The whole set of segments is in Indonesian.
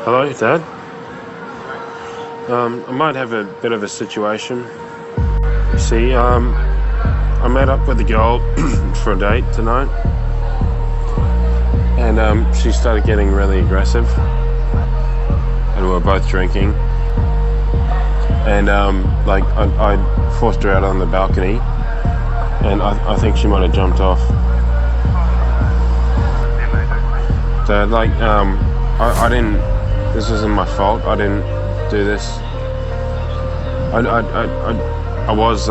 Hello, Dad. I might have a bit of a situation. You see, I met up with a girl for a date tonight, and she started getting really aggressive, and we were both drinking, and I forced her out on the balcony, and I think she might have jumped off. Dad, I didn't. This wasn't my fault. I didn't do this. I was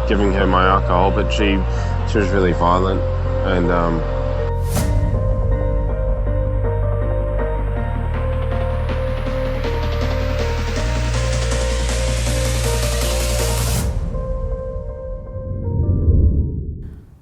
giving her my alcohol, but she was really violent, and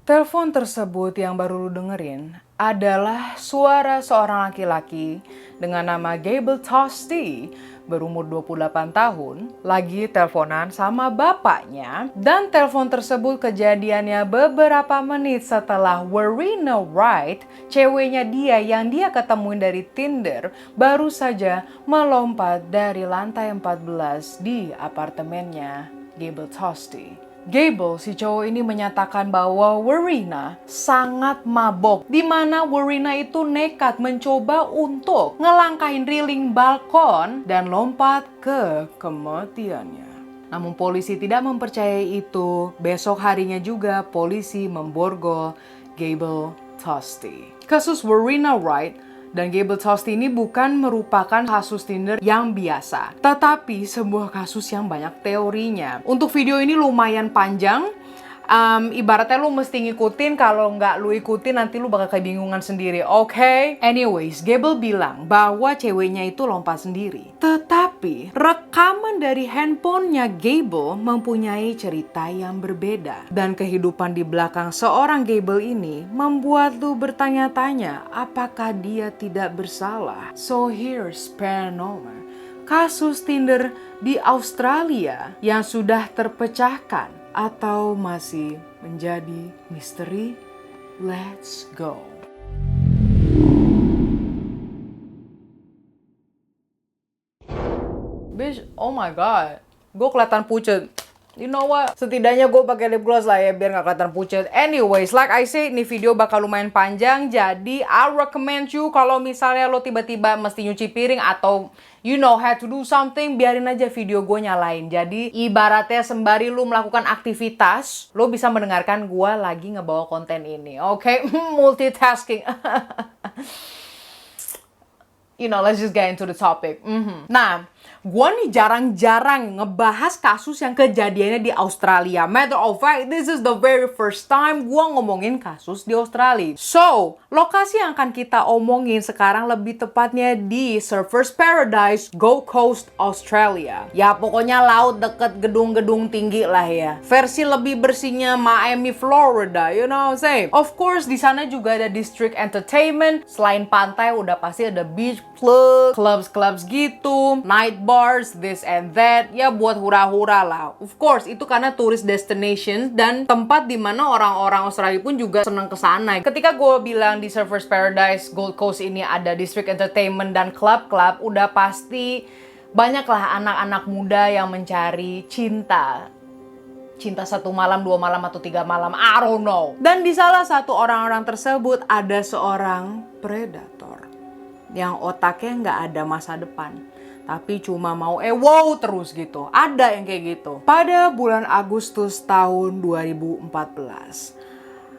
Telepon tersebut yang baru lu dengerin adalah suara seorang laki-laki dengan nama Gable Tosti, berumur 28 tahun, lagi teleponan sama bapaknya, dan telepon tersebut kejadiannya beberapa menit setelah Warina Wright, ceweknya dia yang dia ketemuin dari Tinder, baru saja melompat dari lantai 14 di apartemennya Gable Tosti. Gable, si cowok ini menyatakan bahwa Warina sangat mabok, di mana Warina itu nekat mencoba untuk ngelangkahin railing balkon dan lompat ke kematiannya. Namun polisi tidak mempercayai itu. Besok harinya juga polisi memborgol Gable Tosti. Kasus Warina Wright dan Gable Tosti ini bukan merupakan kasus Tinder yang biasa, tetapi sebuah kasus yang banyak teorinya. Untuk video ini lumayan panjang, ibaratnya lu mesti ngikutin, kalau nggak lu ikutin nanti lu bakal kebingungan sendiri, oke? Anyways, Gable bilang bahwa ceweknya itu lompat sendiri. Tetapi rekaman dari handphonenya Gable mempunyai cerita yang berbeda. Dan kehidupan di belakang seorang Gable ini membuat lu bertanya-tanya apakah dia tidak bersalah. So here's Paranormal, kasus Tinder di Australia yang sudah terpecahkan atau masih menjadi misteri. Let's go. Bitch, oh my god, gue kelihatan pucet. You know what? Setidaknya gue pakai lip gloss lah ya biar gak kelihatan pucet. Anyways, like I say, ini video bakal lumayan panjang. Jadi I recommend you kalau misalnya lo tiba-tiba mesti nyuci piring atau had to do something, biarin aja video gue nyalain. Jadi ibaratnya sembari lo melakukan aktivitas, lo bisa mendengarkan gue lagi ngebawa konten ini. Oke? Multitasking. Let's just get into the topic. Nah, gue nih jarang-jarang ngebahas kasus yang kejadiannya di Australia. Matter of fact, this is the very first time gue ngomongin kasus di Australia. So, lokasi yang akan kita omongin sekarang lebih tepatnya di Surfers Paradise, Gold Coast, Australia. Ya, pokoknya laut deket gedung-gedung tinggi lah ya. Versi lebih bersihnya Miami, Florida, you know what I'm saying? Of course, di sana juga ada district entertainment. Selain pantai, udah pasti ada beach club, clubs gitu, night bars, this and that, ya buat hura-hura lah. Of course, itu karena tourist destination dan tempat dimana orang-orang Australia pun juga seneng kesana. Ketika gue bilang di Surfers Paradise Gold Coast ini ada district entertainment dan club-club, udah pasti banyaklah anak-anak muda yang mencari cinta 1 malam, 2 malam, atau 3 malam, I don't know. Dan di salah satu orang-orang tersebut ada seorang predator yang otaknya nggak ada masa depan, tapi cuma mau wow terus gitu. Ada yang kayak gitu. Pada bulan Agustus tahun 2014,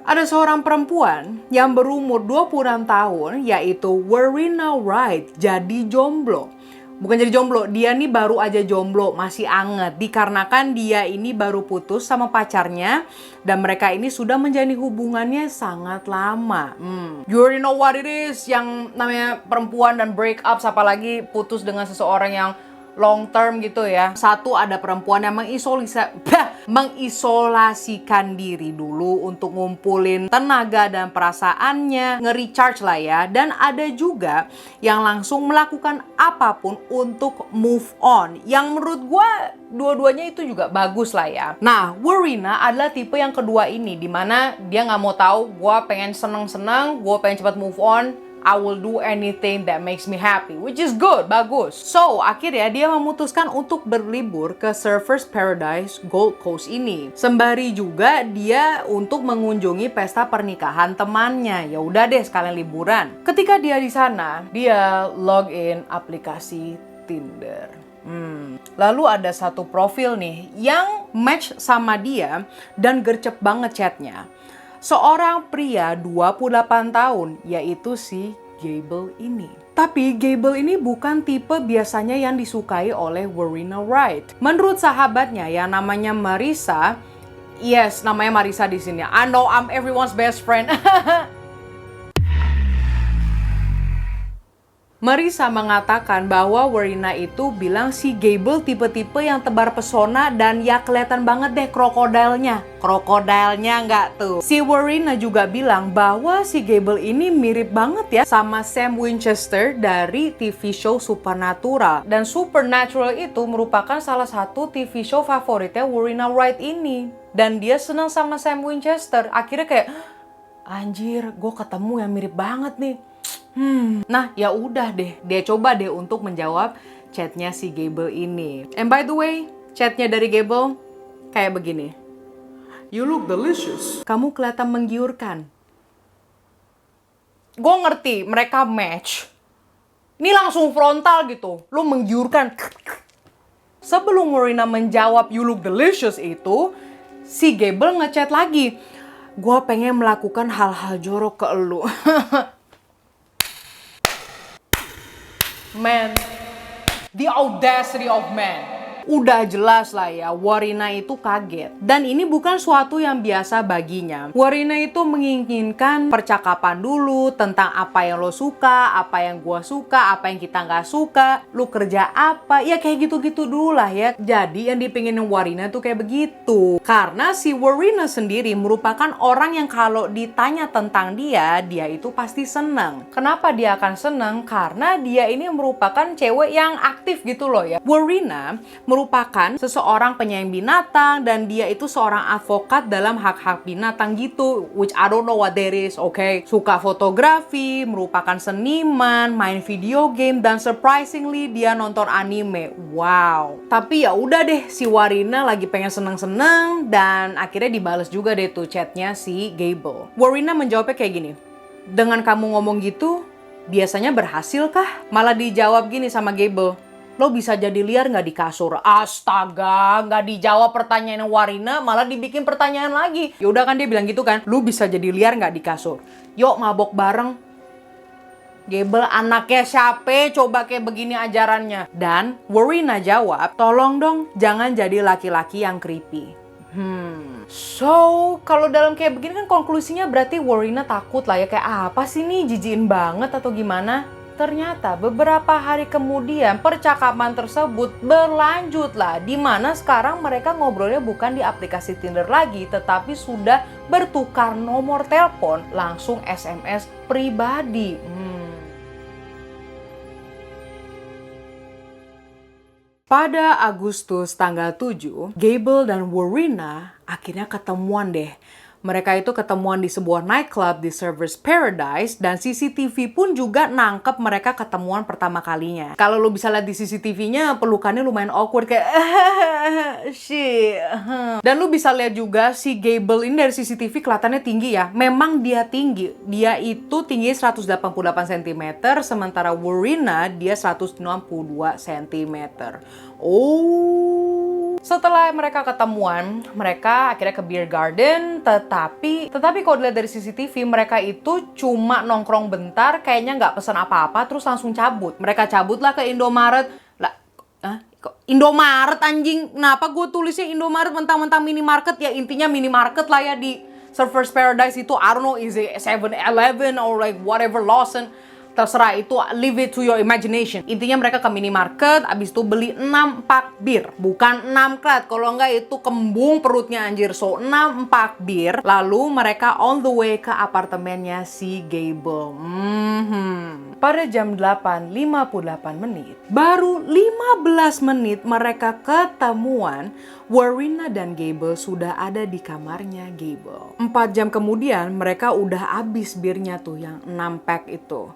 ada seorang perempuan yang berumur 26 tahun, yaitu Warina Wright, jadi jomblo. Bukan jadi jomblo, dia nih baru aja jomblo, masih anget. Dikarenakan dia ini baru putus sama pacarnya dan mereka ini sudah menjalani hubungannya sangat lama. You already know what it is, yang namanya perempuan dan break up, apalagi putus dengan seseorang yang long term gitu ya. Satu, ada perempuan yang mengisolasikan diri dulu untuk ngumpulin tenaga dan perasaannya, nge-recharge lah ya. Dan ada juga yang langsung melakukan apapun untuk move on, yang menurut gue dua-duanya itu juga bagus lah ya. Nah, Warina adalah tipe yang kedua ini, dimana dia nggak mau tahu, gue pengen seneng-seneng, gue pengen cepat move on, I will do anything that makes me happy, which is good, bagus. So, akhirnya dia memutuskan untuk berlibur ke Surfers Paradise Gold Coast ini. Sembari juga dia untuk mengunjungi pesta pernikahan temannya. Ya udah deh, sekalian liburan. Ketika dia di sana, dia login aplikasi Tinder. Lalu ada satu profil nih yang match sama dia dan gercep banget chatnya. Seorang pria 28 tahun, yaitu si Gable ini. Tapi Gable ini bukan tipe biasanya yang disukai oleh Warina Wright. Menurut sahabatnya yang namanya Marissa, yes, namanya Marissa di sini. I know I'm everyone's best friend. Marissa mengatakan bahwa Warina itu bilang si Gable tipe-tipe yang tebar pesona dan ya kelihatan banget deh krokodilnya. Krokodilnya nggak tuh. Si Warina juga bilang bahwa si Gable ini mirip banget ya sama Sam Winchester dari TV show Supernatural. Dan Supernatural itu merupakan salah satu TV show favoritnya Warina Wright ini. Dan dia senang sama Sam Winchester. Akhirnya kayak, anjir, gue ketemu yang mirip banget nih. Nah, ya udah deh, dia coba deh untuk menjawab chatnya si Gable ini. And by the way, chatnya dari Gable kayak begini. You look delicious. Kamu kelihatan menggiurkan. Gue ngerti, mereka match. Ini langsung frontal gitu, lu menggiurkan. Sebelum Warina menjawab you look delicious itu, si Gable ngechat lagi. Gue pengen melakukan hal-hal jorok ke elu. Man, the audacity of man. Udah jelas lah ya, Warina itu kaget. Dan ini bukan suatu yang biasa baginya. Warina itu menginginkan percakapan dulu tentang apa yang lo suka, apa yang gua suka, apa yang kita nggak suka, lo kerja apa, ya kayak gitu-gitu dulu lah ya. Jadi yang dipinginin Warina tuh kayak begitu. Karena si Warina sendiri merupakan orang yang kalau ditanya tentang dia itu pasti seneng. Kenapa dia akan seneng? Karena dia ini merupakan cewek yang aktif gitu loh ya. Warina merupakan seseorang penyayang binatang dan dia itu seorang advokat dalam hak-hak binatang gitu, which I don't know what that is, okay? Suka fotografi, merupakan seniman, main video game, dan surprisingly dia nonton anime. Wow. Tapi ya udah deh, si Warina lagi pengen seneng-seneng dan akhirnya dibales juga deh tuh chatnya si Gable. Warina menjawabnya kayak gini. Dengan kamu ngomong gitu, biasanya berhasil kah? Malah dijawab gini sama Gable. Lo bisa jadi liar nggak di kasur? Astaga, nggak dijawab pertanyaan Warina, malah dibikin pertanyaan lagi. Yaudah kan dia bilang gitu kan, lo bisa jadi liar nggak di kasur? Yuk mabok bareng. Gable anaknya siapa? Coba kayak begini ajarannya. Dan Warina jawab, tolong dong jangan jadi laki-laki yang creepy. So, kalau dalam kayak begini kan konklusinya berarti Warina takut lah ya. Kayak apa sih nih, jijiin banget atau gimana? Ternyata beberapa hari kemudian percakapan tersebut berlanjutlah, di mana sekarang mereka ngobrolnya bukan di aplikasi Tinder lagi, tetapi sudah bertukar nomor telepon, langsung SMS pribadi. Pada Agustus tanggal 7, Gable dan Warina akhirnya ketemuan deh. Mereka itu ketemuan di sebuah nightclub di Surfers Paradise dan CCTV pun juga nangkep mereka ketemuan pertama kalinya. Kalau lo bisa lihat di CCTV-nya, pelukannya lumayan awkward kayak shit. Dan lo bisa lihat juga si Gable ini dari CCTV kelihatannya tinggi ya. Memang dia tinggi. Dia itu tinggi 188 cm, sementara Warina dia 162 cm. Oh. Setelah mereka ketemuan, mereka akhirnya ke beer garden, tetapi kalau dilihat dari CCTV, mereka itu cuma nongkrong bentar, kayaknya nggak pesan apa-apa, terus langsung cabut. Mereka cabutlah ke Indomaret. Lah, Indomaret anjing, kenapa gue tulisnya Indomaret mentang-mentang minimarket? Ya intinya minimarket lah ya di Surfers Paradise itu, I don't know, is it 7-Eleven or like whatever Lawson. Terserah itu, leave it to your imagination. Intinya mereka ke minimarket, abis itu beli 6 pak bir. Bukan 6 krat, kalau enggak itu kembung perutnya anjir. So, 6 pak bir. Lalu mereka on the way ke apartemennya si Gable. Pada jam 8.58 menit, baru 15 menit mereka ketemuan, Warina dan Gable sudah ada di kamarnya Gable. 4 jam kemudian mereka udah habis birnya tuh yang 6 pack itu.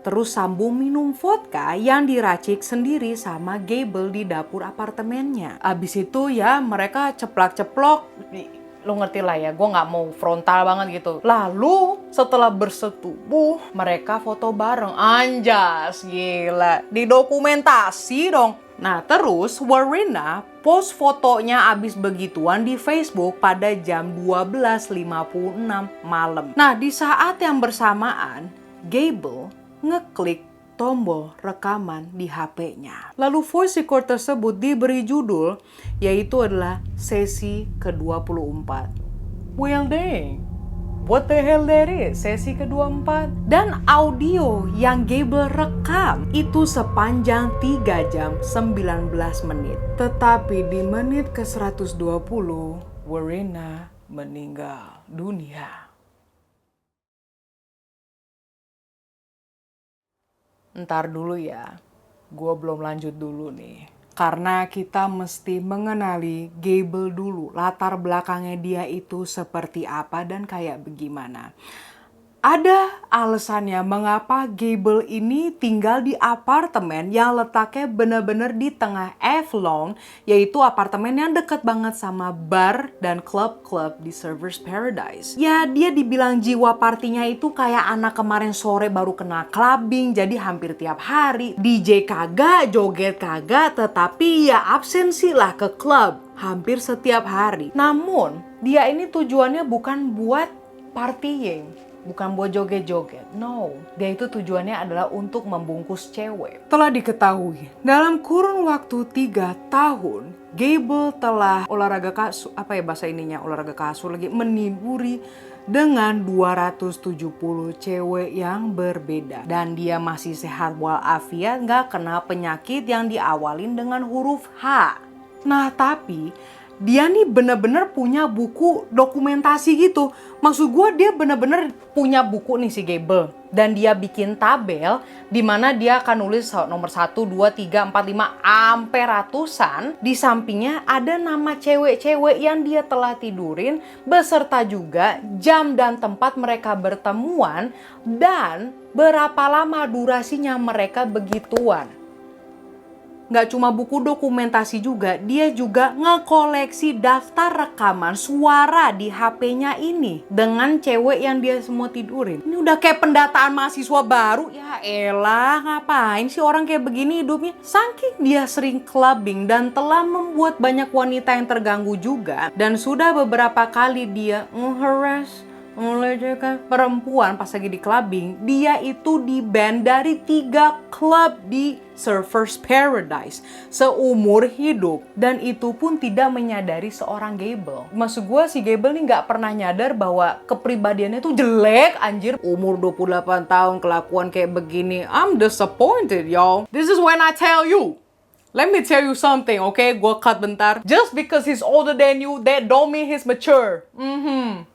Terus sambung minum vodka yang diracik sendiri sama Gable di dapur apartemennya. Abis itu ya mereka ceplak-ceplok, lo ngerti lah ya, gue gak mau frontal banget gitu. Lalu setelah bersetubuh, mereka foto bareng. Anjas, gila, didokumentasi dong. Nah terus Warina post fotonya abis begituan di Facebook pada jam 12.56 malam. Nah di saat yang bersamaan, Gable ngeklik tombol rekaman di HP-nya. Lalu voice record tersebut diberi judul, yaitu adalah sesi ke-24. Well dang, what the hell that is? Sesi ke-24. Dan audio yang Gable rekam itu sepanjang 3 jam 19 menit. Tetapi di menit ke-120, Warina meninggal dunia. Ntar dulu ya, gue belum lanjut dulu nih. Karena kita mesti mengenali Gable dulu, latar belakangnya dia itu seperti apa dan kayak bagaimana. Ada alasannya mengapa Gable ini tinggal di apartemen yang letaknya benar-benar di tengah Avalon, yaitu apartemen yang dekat banget sama bar dan klub-klub di Surfers Paradise. Ya dia dibilang jiwa partinya itu kayak anak kemarin sore baru kena clubbing, jadi hampir tiap hari. DJ kagak, joget kagak, tetapi ya absensi lah ke klub hampir setiap hari. Namun dia ini tujuannya bukan buat partying, bukan buat joget-joget, no. Dia itu tujuannya adalah untuk membungkus cewek. Telah diketahui, dalam kurun waktu 3 tahun, Gable telah olahraga kasur, apa ya bahasa ininya, olahraga kasur lagi, meniburi dengan 270 cewek yang berbeda. Dan dia masih sehat walafiat, nggak kena penyakit yang diawalin dengan huruf H. Nah tapi dia nih bener-bener punya buku dokumentasi gitu. Maksud gue dia bener-bener punya buku nih si Gable. Dan dia bikin tabel di mana dia akan nulis nomor 1, 2, 3, 4, 5 sampai ratusan. Di sampingnya ada nama cewek-cewek yang dia telah tidurin, beserta juga jam dan tempat mereka bertemuan dan berapa lama durasinya mereka begituan. Nggak cuma buku dokumentasi juga, dia juga ngekoleksi daftar rekaman suara di HP-nya ini dengan cewek yang dia semua tidurin. Ini udah kayak pendataan mahasiswa baru. Ya elah, ngapain sih orang kayak begini hidupnya? Saking dia sering clubbing dan telah membuat banyak wanita yang terganggu juga. Dan sudah beberapa kali dia nge-harass, melecehkan perempuan pas lagi di clubbing. Dia itu di-ban dari 3 klub di Surfers Paradise seumur hidup. Dan itu pun tidak menyadari seorang Gable. Maksud gue si Gable nih gak pernah nyadar bahwa kepribadiannya tuh jelek anjir. Umur 28 tahun kelakuan kayak begini. I'm disappointed y'all. This is when I tell you, let me tell you something, okay? Gue cut bentar. Just because he's older than you, that don't mean he's mature.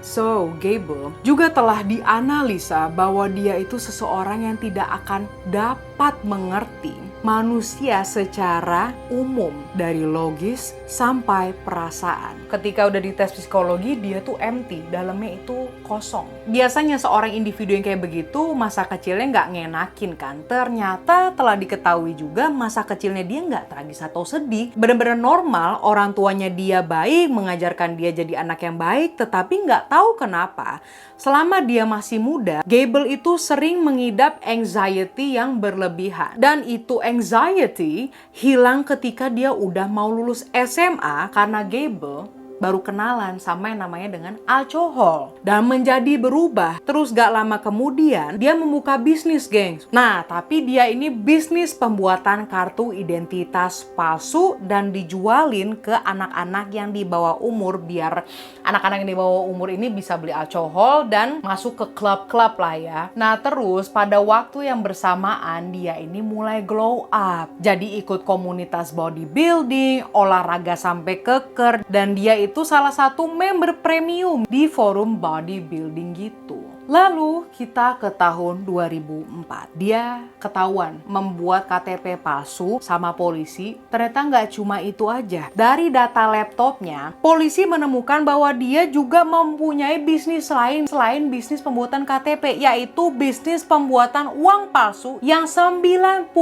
So, Gable juga telah dianalisa bahwa dia itu seseorang yang tidak akan dapat mengerti manusia secara umum, dari logis sampai perasaan. Ketika udah dites psikologi, dia tuh empty, dalamnya itu kosong. Biasanya seorang individu yang kayak begitu, masa kecilnya nggak ngenakin kan. Ternyata telah diketahui juga masa kecilnya dia nggak tragis atau sedih. Bener-bener normal, orang tuanya dia baik, mengajarkan dia jadi anak yang baik, tetapi nggak tahu kenapa. Selama dia masih muda, Gable itu sering mengidap anxiety yang berlebihan. Dan itu anxiety hilang ketika dia udah mau lulus SMA karena Gable baru kenalan sama yang namanya dengan alkohol. Dan menjadi berubah. Terus gak lama kemudian, dia membuka bisnis, gengs. Nah, tapi dia ini bisnis pembuatan kartu identitas palsu dan dijualin ke anak-anak yang di bawah umur, biar anak-anak yang di bawah umur ini bisa beli alkohol dan masuk ke klub-klub lah ya. Nah, terus pada waktu yang bersamaan, dia ini mulai glow up. Jadi ikut komunitas bodybuilding, olahraga sampai keker, dan dia itu salah satu member premium di forum bodybuilding gitu. Lalu kita ke tahun 2004. Dia ketahuan membuat KTP palsu sama polisi. Ternyata nggak cuma itu aja. Dari data laptopnya, polisi menemukan bahwa dia juga mempunyai bisnis lain selain bisnis pembuatan KTP, yaitu bisnis pembuatan uang palsu yang 97%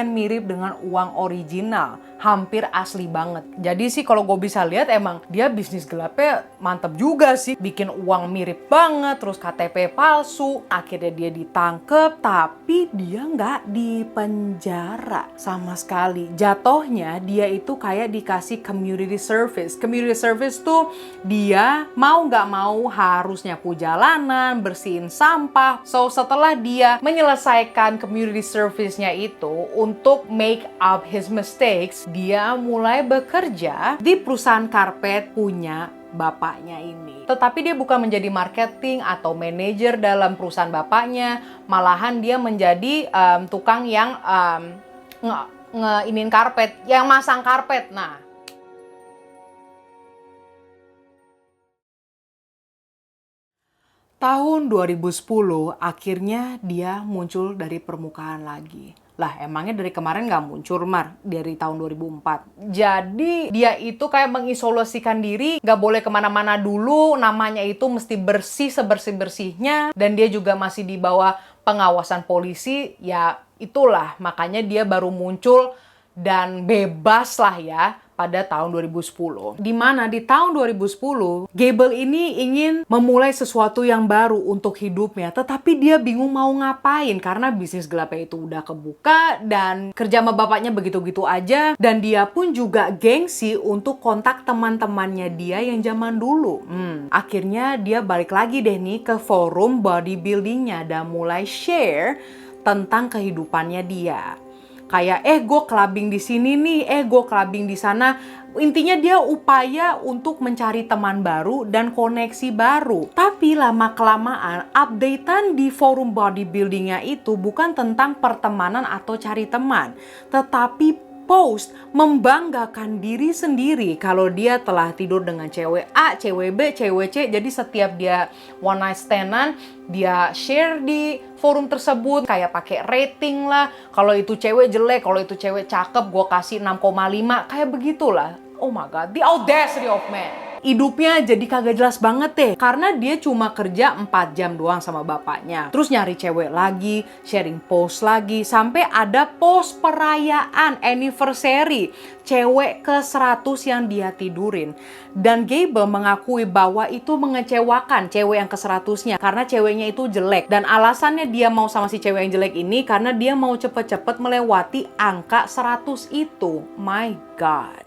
mirip dengan uang original. Hampir asli banget. Jadi sih kalau gue bisa lihat emang dia bisnis gelapnya mantep juga sih. Bikin uang mirip banget, terus KTP palsu. Akhirnya dia ditangkep, tapi dia nggak dipenjara sama sekali. Jatuhnya dia itu kayak dikasih community service. Community service tuh dia mau nggak mau harus nyapu jalanan, bersihin sampah. So setelah dia menyelesaikan community service-nya itu untuk make up his mistakes, dia mulai bekerja di perusahaan karpet punya bapaknya ini. Tetapi dia bukan menjadi marketing atau manajer dalam perusahaan bapaknya, malahan dia menjadi tukang yang ngeinin karpet, yang masang karpet. Nah, tahun 2010 akhirnya dia muncul dari permukaan lagi. Lah emangnya dari kemarin nggak muncul, Mar? Dari tahun 2004. Jadi dia itu kayak mengisolasikan diri, nggak boleh kemana-mana dulu, namanya itu mesti bersih sebersih-bersihnya, dan dia juga masih di bawah pengawasan polisi, ya itulah makanya dia baru muncul dan bebas lah ya pada tahun 2010. Dimana di tahun 2010, Gable ini ingin memulai sesuatu yang baru untuk hidupnya, tetapi dia bingung mau ngapain karena bisnis gelapnya itu udah kebuka dan kerja sama bapaknya begitu-gitu aja, dan dia pun juga gengsi untuk kontak teman-temannya dia yang zaman dulu. Akhirnya dia balik lagi deh nih ke forum bodybuildingnya dan mulai share tentang kehidupannya dia. Kayak gue clubbing di sini nih, gue clubbing di sana. Intinya dia upaya untuk mencari teman baru dan koneksi baru. Tapi lama-kelamaan updatean di forum bodybuildingnya itu bukan tentang pertemanan atau cari teman, tetapi post membanggakan diri sendiri kalau dia telah tidur dengan cewek A, cewek B, cewek C. Jadi setiap dia one night stand-an, dia share di forum tersebut kayak pakai rating lah. Kalau itu cewek jelek, kalau itu cewek cakep, gue kasih 6,5. Kayak begitulah. Oh my god, the audacity of man. Hidupnya jadi kagak jelas banget deh. Karena dia cuma kerja 4 jam doang sama bapaknya. Terus nyari cewek lagi, sharing post lagi. Sampai ada post perayaan anniversary cewek ke-100 yang dia tidurin. Dan Gable mengakui bahwa itu mengecewakan cewek yang ke-100-nya. Karena ceweknya itu jelek. Dan alasannya dia mau sama si cewek yang jelek ini karena dia mau cepet-cepet melewati angka 100 itu. My God.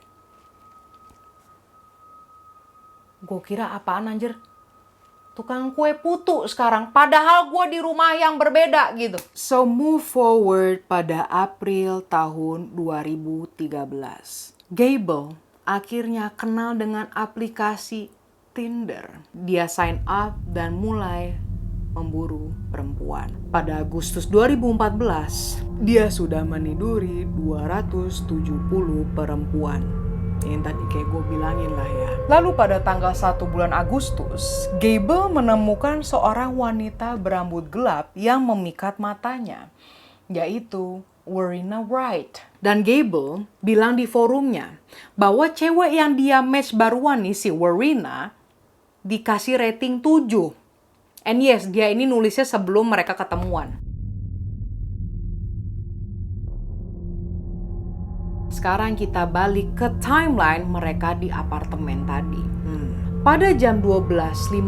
Gue kira apaan anjir? Tukang kue putu sekarang. Padahal gue di rumah yang berbeda gitu. So move forward pada April tahun 2013. Gable akhirnya kenal dengan aplikasi Tinder. Dia sign up dan mulai memburu perempuan. Pada Agustus 2014, dia sudah meniduri 270 perempuan. Yang tadi kayak gue bilangin lah ya. Lalu pada tanggal 1 bulan Agustus, Gable menemukan seorang wanita berambut gelap yang memikat matanya, yaitu Warina Wright. Dan Gable bilang di forumnya bahwa cewek yang dia match baruan nih, si Warina, dikasih rating 7. And yes, dia ini nulisnya sebelum mereka ketemuan. Sekarang kita balik ke timeline mereka di apartemen tadi. Pada jam 12.56,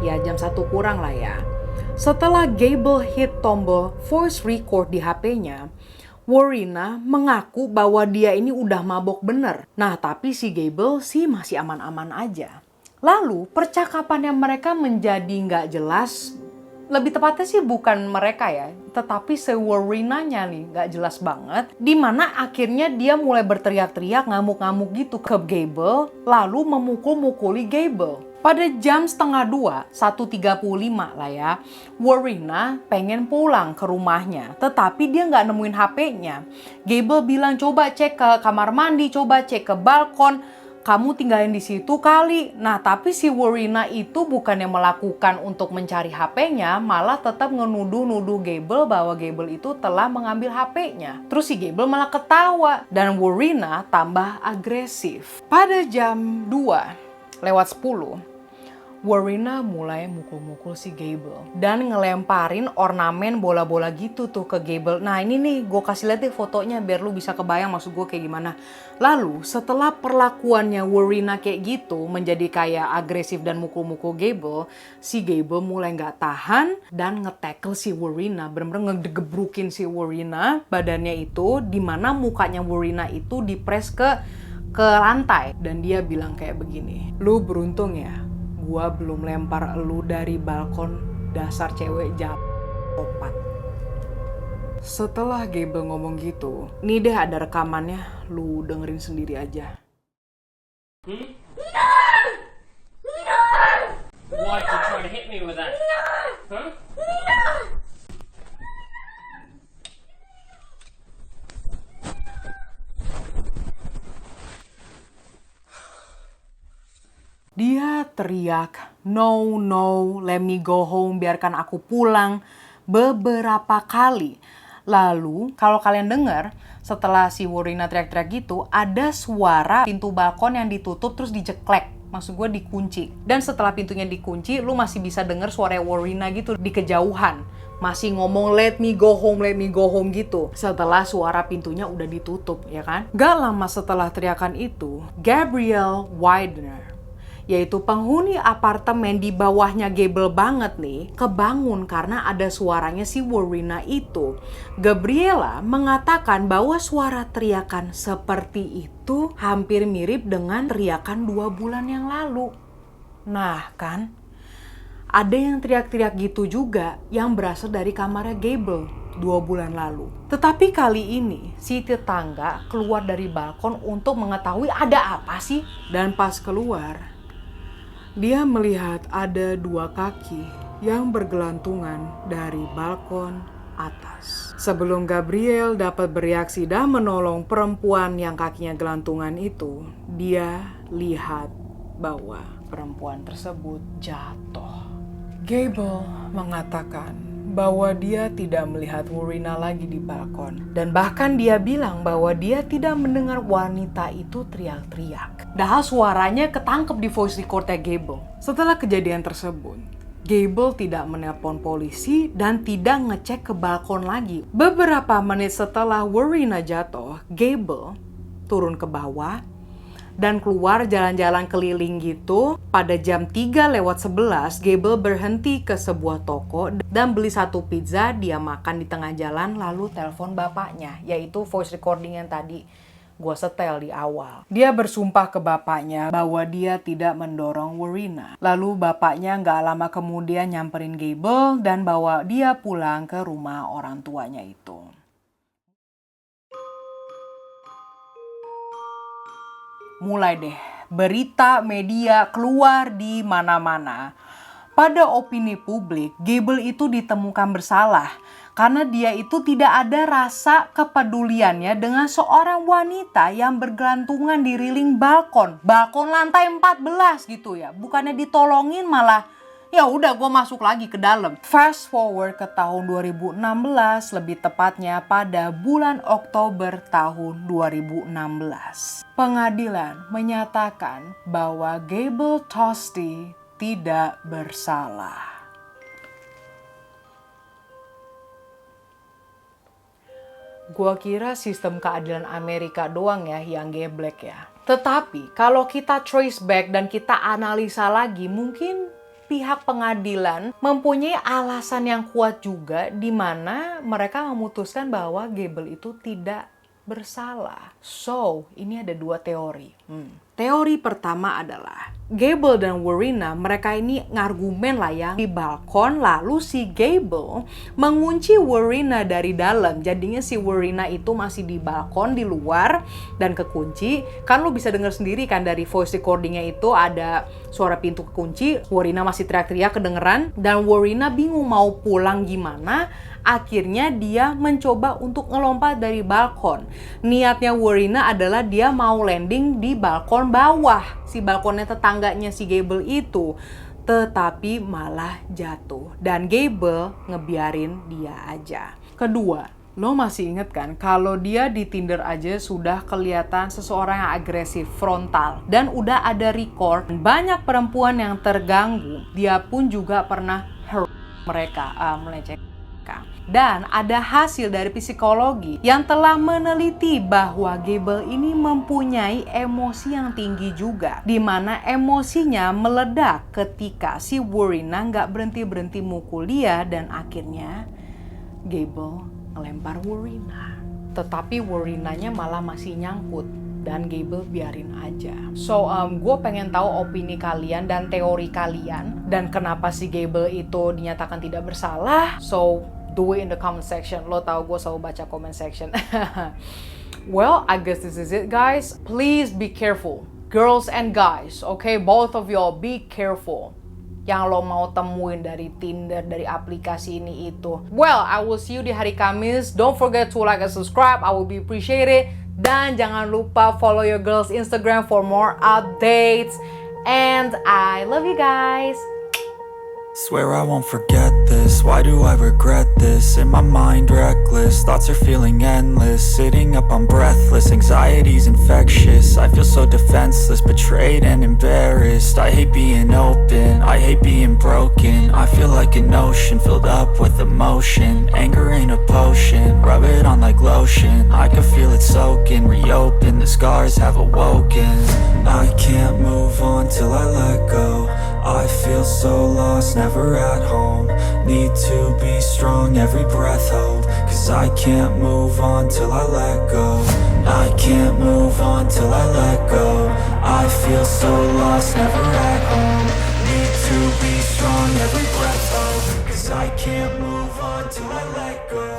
ya jam 1 kurang lah ya. Setelah Gable hit tombol voice record di HP-nya, Warina mengaku bahwa dia ini udah mabok bener. Nah, tapi si Gable sih masih aman-aman aja. Lalu, percakapannya mereka menjadi nggak jelas. Lebih tepatnya sih bukan mereka ya, tetapi si Warinanya nih nggak jelas banget. Dimana akhirnya dia mulai berteriak-teriak, ngamuk-ngamuk gitu ke Gable, lalu memukul-mukuli Gable. Pada jam setengah 2, 1.35 lah ya, Warina pengen pulang ke rumahnya. Tetapi dia nggak nemuin HP-nya. Gable bilang coba cek ke kamar mandi, coba cek ke balkon. Kamu tinggalin di situ kali. Nah, tapi si Warina itu bukannya melakukan untuk mencari HP-nya, malah tetap ngenuduh-nuduh Gable bahwa Gable itu telah mengambil HP-nya. Terus si Gable malah ketawa dan Warina tambah agresif. Pada jam 2:10, Warina mulai mukul-mukul si Gable dan ngelemparin ornamen bola-bola gitu tuh ke Gable. Nah ini nih gue kasih lihat deh fotonya biar lu bisa kebayang maksud gue kayak gimana. Lalu setelah perlakuannya Warina kayak gitu menjadi kayak agresif dan mukul-mukul Gable, si Gable mulai nggak tahan dan nge-tackle si Warina, bener-bener ngegebrukin si Warina badannya itu, dimana mukanya Warina itu dipres ke lantai dan dia bilang kayak begini, lu beruntung ya. Gua belum lempar elu dari balkon, dasar cewek jahat. Setelah Gable ngomong gitu, nih deh ada rekamannya, lu dengerin sendiri aja. Why'd you try to hit me with that? Huh? Dia teriak, no, no, let me go home, biarkan aku pulang, beberapa kali. Lalu, kalau kalian dengar, setelah si Warina teriak-teriak gitu, ada suara pintu balkon yang ditutup terus dijeklek. Maksud gue dikunci. Dan setelah pintunya dikunci, lu masih bisa dengar suara Warina gitu di kejauhan. Masih ngomong let me go home gitu. Setelah suara pintunya udah ditutup, ya kan? Gak lama setelah teriakan itu, Gabriel Widener, yaitu penghuni apartemen di bawahnya Gable banget nih, kebangun karena ada suaranya si Warina itu. Gabriela mengatakan bahwa suara teriakan seperti itu hampir mirip dengan teriakan 2 bulan yang lalu. Nah kan, ada yang teriak-teriak gitu juga yang berasal dari kamarnya Gable 2 bulan lalu. Tetapi kali ini si tetangga keluar dari balkon untuk mengetahui ada apa sih. Dan pas keluar, dia melihat ada 2 kaki yang bergelantungan dari balkon atas. Sebelum Gabriel dapat bereaksi dan menolong perempuan yang kakinya gelantungan itu, dia lihat bahwa perempuan tersebut jatuh. Gable mengatakan bahwa dia tidak melihat Warina lagi di balkon. Dan bahkan dia bilang bahwa dia tidak mendengar wanita itu teriak-teriak. Dah suaranya ketangkep di voice recordnya Gable. Setelah kejadian tersebut, Gable tidak menelpon polisi dan tidak ngecek ke balkon lagi. Beberapa menit setelah Warina jatuh, Gable turun ke bawah dan keluar jalan-jalan keliling gitu. Pada jam 3:11, Gable berhenti ke sebuah toko dan beli 1 pizza. Dia makan di tengah jalan lalu telepon bapaknya, yaitu voice recording yang tadi gue setel di awal. Dia bersumpah ke bapaknya bahwa dia tidak mendorong Warina. Lalu bapaknya gak lama kemudian nyamperin Gable dan bawa dia pulang ke rumah orang tuanya itu. Mulai deh, berita media keluar di mana-mana. Pada opini publik, Gable itu ditemukan bersalah karena dia itu tidak ada rasa kepeduliannya dengan seorang wanita yang bergelantungan di railing balkon lantai 14 gitu ya. Bukannya ditolongin malah ya udah gue masuk lagi ke dalam. Fast forward ke tahun 2016, lebih tepatnya pada bulan Oktober tahun 2016. Pengadilan menyatakan bahwa Gable Tosti tidak bersalah. Gua kira sistem keadilan Amerika doang ya yang geblek ya. Tetapi kalau kita trace back dan kita analisa lagi, mungkin pihak pengadilan mempunyai alasan yang kuat juga di mana mereka memutuskan bahwa Gable itu tidak bersalah. So, ini ada dua teori. Teori pertama adalah Gable dan Warina, mereka ini ngargumen lah ya di balkon, lalu si Gable mengunci Warina dari dalam. Jadinya si Warina itu masih di balkon di luar dan kekunci. Kan lu bisa denger sendiri kan dari voice recordingnya itu ada suara pintu kekunci, Warina masih teriak-teriak kedengeran dan Warina bingung mau pulang gimana. Akhirnya dia mencoba untuk ngelompat dari balkon. Niatnya Warina adalah dia mau landing di balkon bawah, si balkonnya tetangganya si Gable itu. Tetapi malah jatuh dan Gable ngebiarin dia aja. Kedua, lo masih inget kan kalau dia di Tinder aja sudah kelihatan seseorang yang agresif, frontal, dan udah ada record banyak perempuan yang terganggu. Dia pun juga pernah melecehkan. Dan ada hasil dari psikologi yang telah meneliti bahwa Gable ini mempunyai emosi yang tinggi juga, di mana emosinya meledak ketika si Warina nggak berhenti mukul dia dan akhirnya Gable ngelempar Warina. Tetapi Warinanya malah masih nyangkut dan Gable biarin aja. So, gue pengen tahu opini kalian dan teori kalian dan kenapa si Gable itu dinyatakan tidak bersalah. So, do it in the comment section. Lo tau gue selalu baca comment section. Well, I guess this is it, guys. Please be careful, girls and guys. Okay, both of y'all be careful. Yang lo mau temuin dari Tinder, dari aplikasi ini itu. Well, I will see you di hari Kamis. Don't forget to like and subscribe. I will be appreciated. Dan jangan lupa follow your girls Instagram for more updates. And I love you guys. Swear I won't forget this, why do I regret this? In my mind reckless, thoughts are feeling endless. Sitting up I'm breathless, anxiety's infectious. I feel so defenseless, betrayed and embarrassed. I hate being open, I hate being broken. I feel like an ocean filled up with emotion. Anger ain't a potion, rub it on like lotion. I can feel it soaking, reopen, the scars have awoken. I can't move on till I let go. I feel so lost, never at home. Need to be strong, every breath hold. Cause I can't move on till I let go. I can't move on till I let go. I feel so lost, never at home. Need to be strong, every breath hold. Cause I can't move on till I let go.